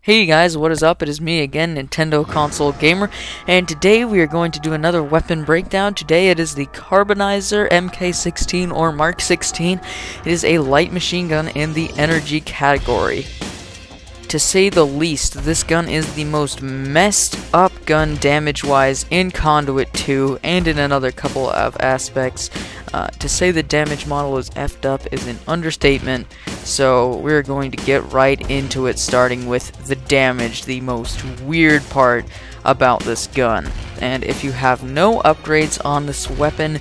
Hey guys, what is up? It is me again, NintendoConsoleGamer, and today we are going to do another weapon breakdown. Today it is the Carbonizer Mk16 or Mark 16. It is a light machine gun in the energy category. To say the least, this gun is the most messed up gun damage-wise in Conduit 2 and in another couple of aspects. To say the damage model is effed up is an understatement, so we're going to get right into it, starting with the damage, the most weird part about this gun. And if you have no upgrades on this weapon,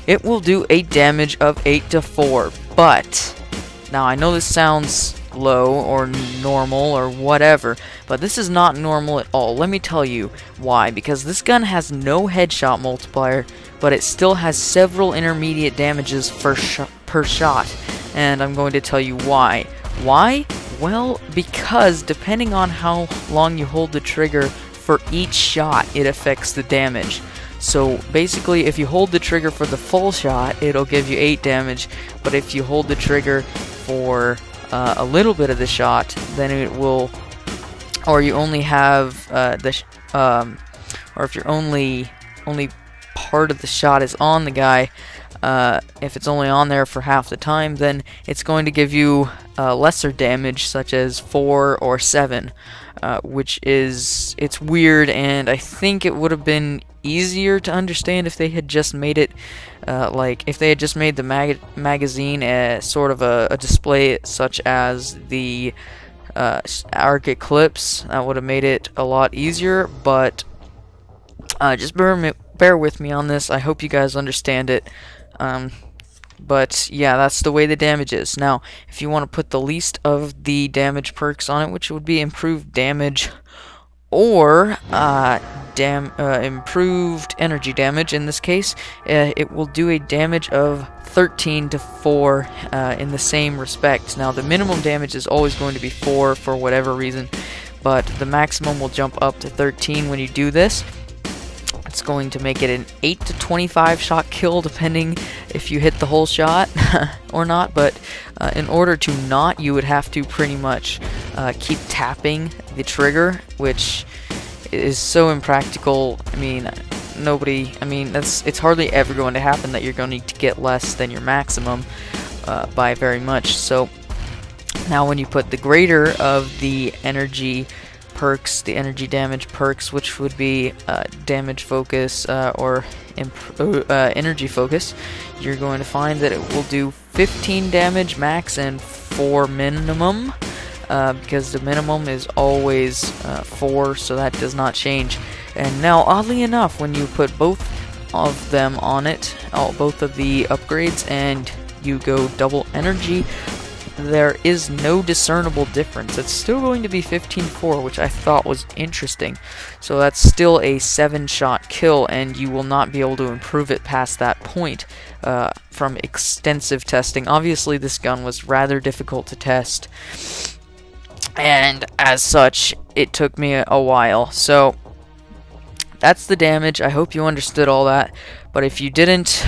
it will do a damage of 8 to 4, but now I know this sounds low or normal or whatever, but this is not normal at all. Let me tell you why. Because this gun has no headshot multiplier, but it still has several intermediate damages per shot, and I'm going to tell you why. Why? Well, because depending on how long you hold the trigger for each shot, it affects the damage. So basically, if you hold the trigger for the full shot, it'll give you 8 damage, but if you hold the trigger for a little bit of the shot, then it will, or you only have or if you're only part of the shot is on the guy, if it's only on there for half the time, then it's going to give you lesser damage, such as 4 or 7, which is, it's weird, and I think it would have been easier to understand if they had just made it like if they had just made the magazine sort of a display such as the Arc Eclipse. That would have made it a lot easier, but just bear with me on this. I hope you guys understand it. But yeah, that's the way the damage is. Now, if you want to put the least of the damage perks on it, which would be improved damage or improved energy damage, in this case, it will do a damage of 13 to 4 in the same respect. Now, the minimum damage is always going to be 4 for whatever reason, but the maximum will jump up to 13 when you do this. It's going to make it an 8 to 25 shot kill, depending if you hit the whole shot or not. But in order to not, you would have to pretty much keep tapping the trigger, which is so impractical. I mean, it's hardly ever going to happen that you're going to get less than your maximum by very much. So now when you put the greater of the energy perks, the energy damage perks, which would be damage focus or energy focus, you're going to find that it will do 15 damage max and 4 minimum, because the minimum is always 4, so that does not change. And now, oddly enough, when you put both of them on it, both of the upgrades, and you go double energy, there is no discernible difference. It's still going to be 15-4, which I thought was interesting. So that's still a 7-shot kill, and you will not be able to improve it past that point from extensive testing. Obviously, this gun was rather difficult to test, and as such, it took me a while. So that's the damage. I hope you understood all that, but if you didn't,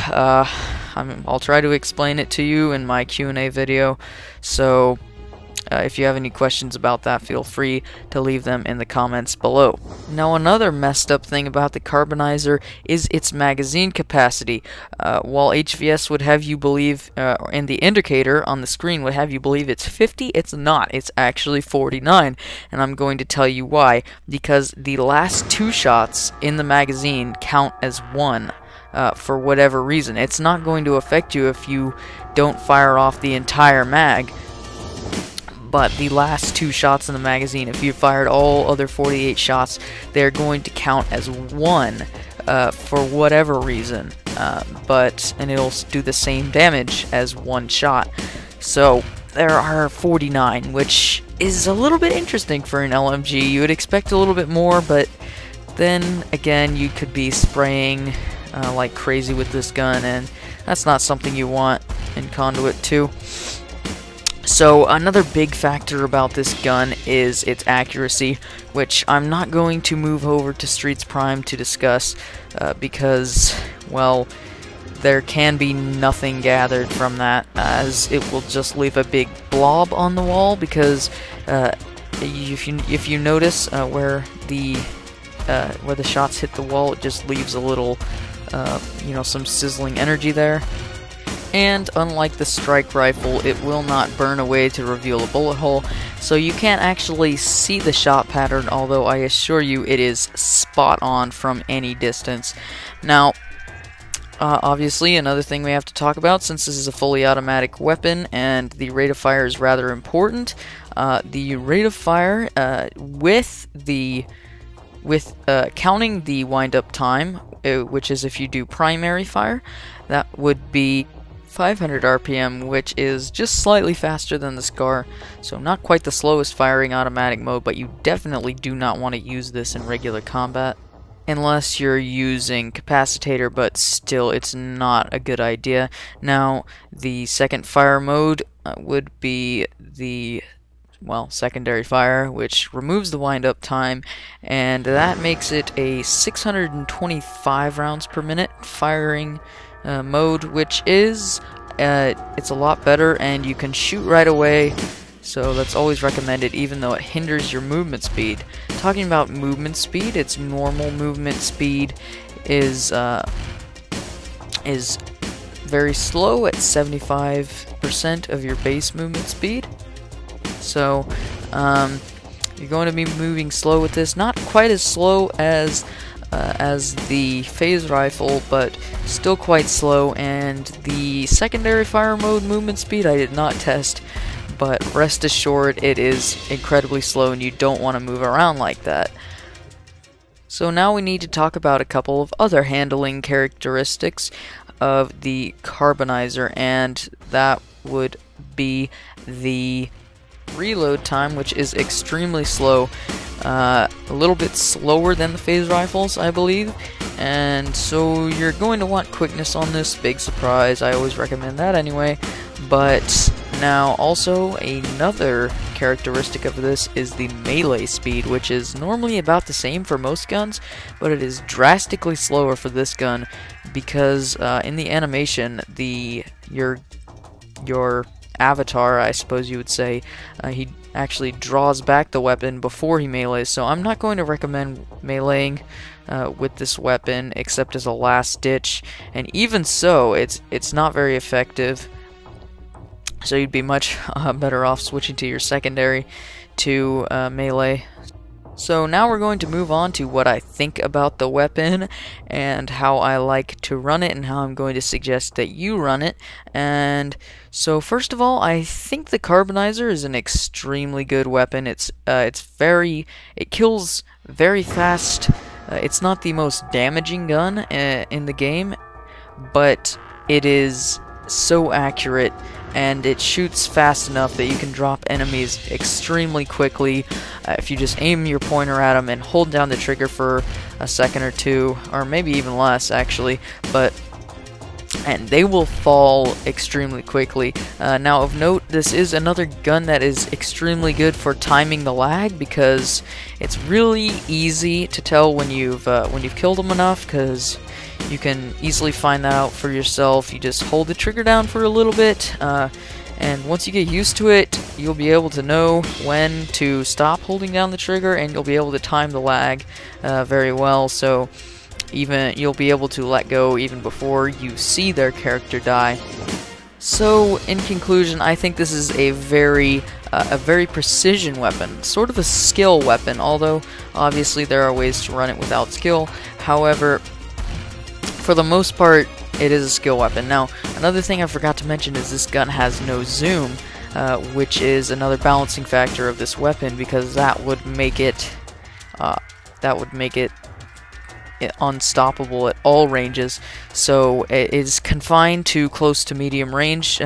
I'll try to explain it to you in my Q&A video, so if you have any questions about that, feel free to leave them in the comments below. Now, another messed up thing about the Carbonizer is its magazine capacity. While HVS would have you believe, and the indicator on the screen would have you believe it's 50, it's not. It's actually 49, and I'm going to tell you why. Because the last 2 shots in the magazine count as 1. For whatever reason. It's not going to affect you if you don't fire off the entire mag, but the last 2 shots in the magazine, if you fired all other 48 shots, they're going to count as 1 for whatever reason, and it'll do the same damage as 1 shot. So there are 49, which is a little bit interesting for an LMG. You would expect a little bit more, but then again, you could be spraying like crazy with this gun, and that's not something you want in Conduit 2. So another big factor about this gun is its accuracy, which I'm not going to move over to Streets Prime to discuss, because, well, there can be nothing gathered from that, as it will just leave a big blob on the wall, because if you notice where the shots hit the wall, it just leaves a little, you know, some sizzling energy there. And unlike the strike rifle, it will not burn away to reveal a bullet hole, so you can't actually see the shot pattern, although I assure you it is spot on from any distance. Now, obviously, another thing we have to talk about, since this is a fully automatic weapon and the rate of fire is rather important, the rate of fire counting the wind-up time, which is if you do primary fire, that would be 500 RPM, which is just slightly faster than the Scar, so not quite the slowest firing automatic mode, but you definitely do not want to use this in regular combat. Unless you're using Capacitator, but still, it's not a good idea. Now, the second fire mode would be the, well, secondary fire, which removes the wind-up time, and that makes it a 625 rounds per minute firing mode, which is, it's a lot better, and you can shoot right away, so that's always recommended, even though it hinders your movement speed. Talking about movement speed, its normal movement speed is very slow at 75% of your base movement speed. So you're going to be moving slow with this, not quite as slow as the phase rifle, but still quite slow. And the secondary fire mode movement speed I did not test, but rest assured it is incredibly slow and you don't want to move around like that. So now we need to talk about a couple of other handling characteristics of the Carbonizer, and that would be the reload time, which is extremely slow, a little bit slower than the phase rifles, I believe, and so you're going to want quickness on this. Big surprise, I always recommend that anyway. But now also another characteristic of this is the melee speed, which is normally about the same for most guns, but it is drastically slower for this gun because in the animation, your avatar, I suppose you would say, he actually draws back the weapon before he melees, so I'm not going to recommend meleeing with this weapon except as a last ditch, and even so, it's not very effective, so you'd be much better off switching to your secondary to melee. So now we're going to move on to what I think about the weapon and how I like to run it and how I'm going to suggest that you run it. And so first of all, I think the Carbonizer is an extremely good weapon. It kills very fast. It's not the most damaging gun in the game, but it is so accurate, and it shoots fast enough that you can drop enemies extremely quickly if you just aim your pointer at them and hold down the trigger for a second or two, or maybe even less actually, and they will fall extremely quickly. Now of note, this is another gun that is extremely good for timing the lag, because it's really easy to tell when you've killed them enough, because you can easily find that out for yourself. You just hold the trigger down for a little bit, and once you get used to it, you'll be able to know when to stop holding down the trigger, and you'll be able to time the lag very well, so you'll be able to let go even before you see their character die. So in conclusion, I think this is a very precision weapon, sort of a skill weapon, although obviously there are ways to run it without skill. However, for the most part, it is a skill weapon. Now, another thing I forgot to mention is this gun has no zoom, which is another balancing factor of this weapon, because that would make it unstoppable at all ranges. So it is confined to close to medium range,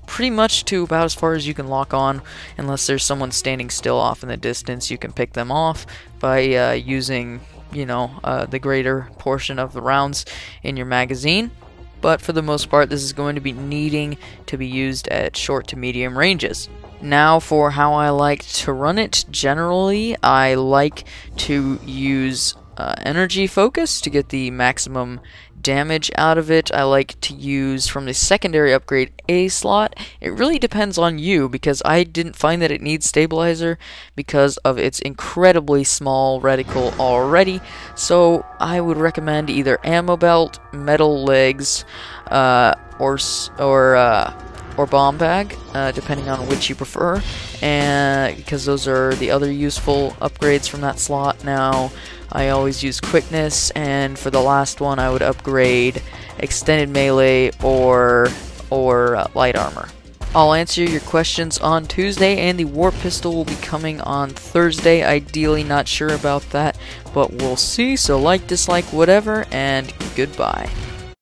pretty much to about as far as you can lock on, unless there's someone standing still off in the distance. You can pick them off by using, the greater portion of the rounds in your magazine. But for the most part, this is going to be needing to be used at short to medium ranges. Now for how I like to run it, generally I like to use energy focus to get the maximum damage out of it. I like to use from the secondary upgrade A slot. It really depends on you, because I didn't find that it needs stabilizer because of its incredibly small reticle already. So I would recommend either ammo belt, metal legs, or bomb bag, depending on which you prefer, and because those are the other useful upgrades from that slot. Now, I always use quickness, and for the last one, I would upgrade extended melee or light armor. I'll answer your questions on Tuesday, and the warp pistol will be coming on Thursday. Ideally, not sure about that, but we'll see. So like, dislike, whatever, and goodbye.